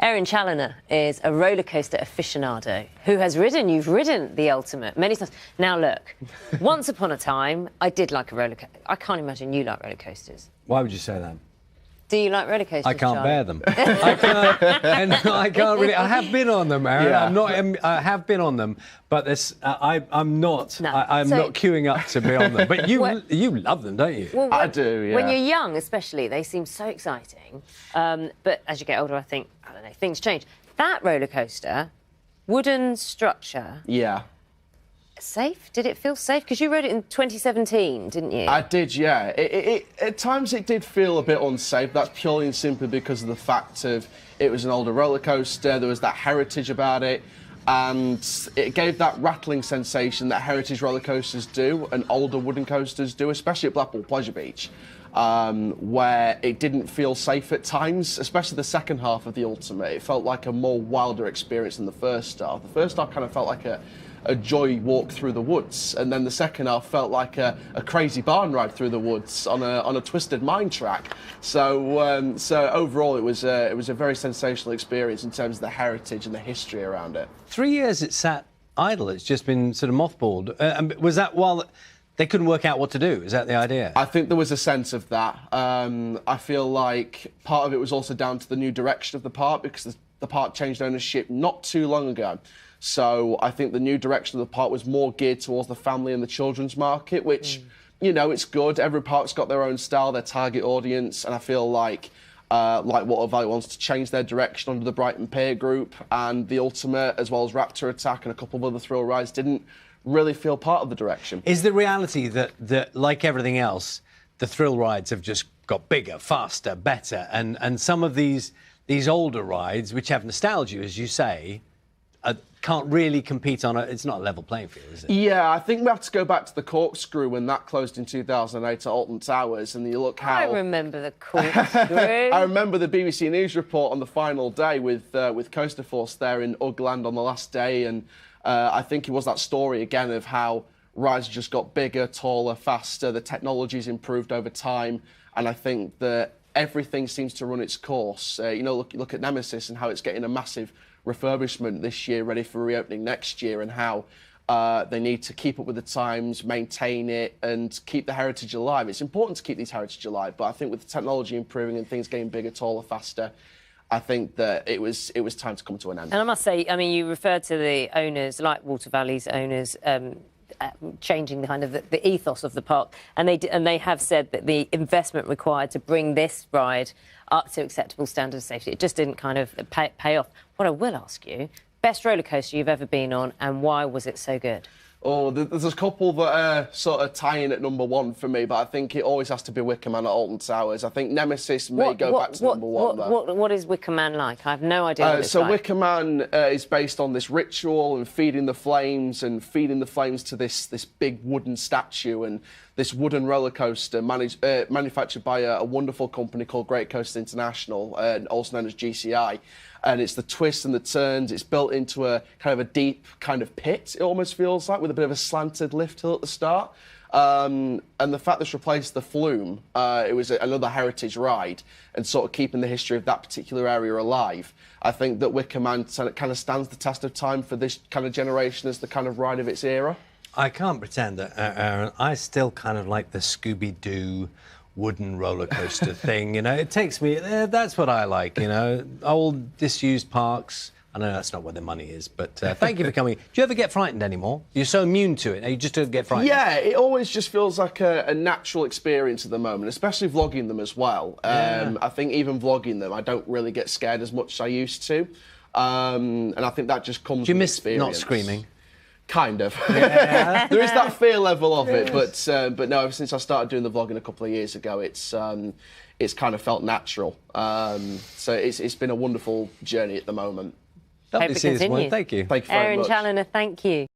Erin Challoner is a roller coaster aficionado who has you've ridden the Ultimate many times. Now look, once upon a time, I did like a roller coaster. I can't imagine you like roller coasters. Why would you say that? Do you like roller coasters, I can't Charlie? bear them. I can't really. I have been on them, Erin. Yeah. I have been on them, but I'm not. No. I'm not queuing up to be on them. But you love them, don't you? Well, I do, yeah. When you're young, especially, they seem so exciting. But as you get older, I don't know, things change. That roller coaster, wooden structure. Yeah. Safe? Did it feel safe? Because you rode it in 2017, didn't you? I did, yeah. At times it did feel a bit unsafe. That's purely and simply because of the fact of it was an older roller coaster. There was that heritage about it. And it gave that rattling sensation that heritage roller coasters do and older wooden coasters do, especially at Blackpool Pleasure Beach, where it didn't feel safe at times, especially the second half of the Ultimate. It felt like a more wilder experience than the first half. The first half kind of felt like a joy walk through the woods, and then the second half felt like a crazy barn ride through the woods on a twisted mine track. So overall, it was a very sensational experience in terms of the heritage and the history around it. 3 years it sat idle. It's just been sort of mothballed. Was that while they couldn't work out what to do? Is that the idea? I think there was a sense of that. I feel like part of it was also down to the new direction of the park, because the park changed ownership not too long ago. So I think the new direction of the park was more geared towards the family and the children's market, which, you know, it's good. Every park's got their own style, their target audience, and I feel like Lightwater Valley wants to change their direction under the Brighton Pier group, and the Ultimate, as well as Raptor Attack and a couple of other thrill rides, didn't really feel part of the direction. Is the reality that like everything else, the thrill rides have just got bigger, faster, better, and some of these older rides, which have nostalgia, as you say, can't really compete on it's not a level playing field, is it? Yeah, I think we have to go back to the Corkscrew when that closed in 2008 at Alton Towers, and you look how... I remember the Corkscrew. I remember the BBC News report on the final day with Coaster Force there in Ugland on the last day, and I think it was that story again of how rides just got bigger, taller, faster, the technology's improved over time, and I think that everything seems to run its course. You know, look at Nemesis and how it's getting a massive refurbishment this year, ready for reopening next year, and how they need to keep up with the times, maintain it, and keep the heritage alive. It's important to keep these heritage alive, but I think with the technology improving and things getting bigger, taller, faster, I think that it was time to come to an end. And I must say, I mean, you referred to the owners, Lightwater Valley's owners, changing the kind of the ethos of the park, and they have said that the investment required to bring this ride up to acceptable standards of safety, it just didn't kind of pay off. What I will ask you, best roller coaster you've ever been on, and why was it so good? Oh, there's a couple that are sort of tying at number one for me, but I think it always has to be Wicker Man at Alton Towers. I think Nemesis may go back to number one. What is Wicker Man like? I have no idea what it's like. Wicker Man is based on this ritual and feeding the flames to this big wooden statue, and this wooden roller coaster manufactured by a wonderful company called Great Coasters International, also known as GCI. And it's the twists and the turns. It's built into a kind of a deep kind of pit, it almost feels like, with a bit of a slanted lift hill at the start. And the fact this replaced the Flume, it was another heritage ride, and sort of keeping the history of that particular area alive. I think that Wicker Man kind of stands the test of time for this kind of generation as the kind of ride of its era. I can't pretend that, Aaron, I still kind of like the Scooby-Doo wooden roller coaster thing, you know. It takes me, that's what I like, you know, old disused parks. I know that's not where the money is, but thank you for coming. Do you ever get frightened anymore? You're so immune to it, you just don't get frightened? Yeah, it always just feels like a natural experience at the moment, especially vlogging them as well. I think even vlogging them, I don't really get scared as much as I used to. And I think that just comes with experience. Do you miss not screaming? Kind of. Yeah. There is that fear level of it, but no, ever since I started doing the vlogging a couple of years ago, it's kind of felt natural. So it's been a wonderful journey at the moment. Lovely to see this morning. Thank you. Thank you very much. Erin Challoner, thank you.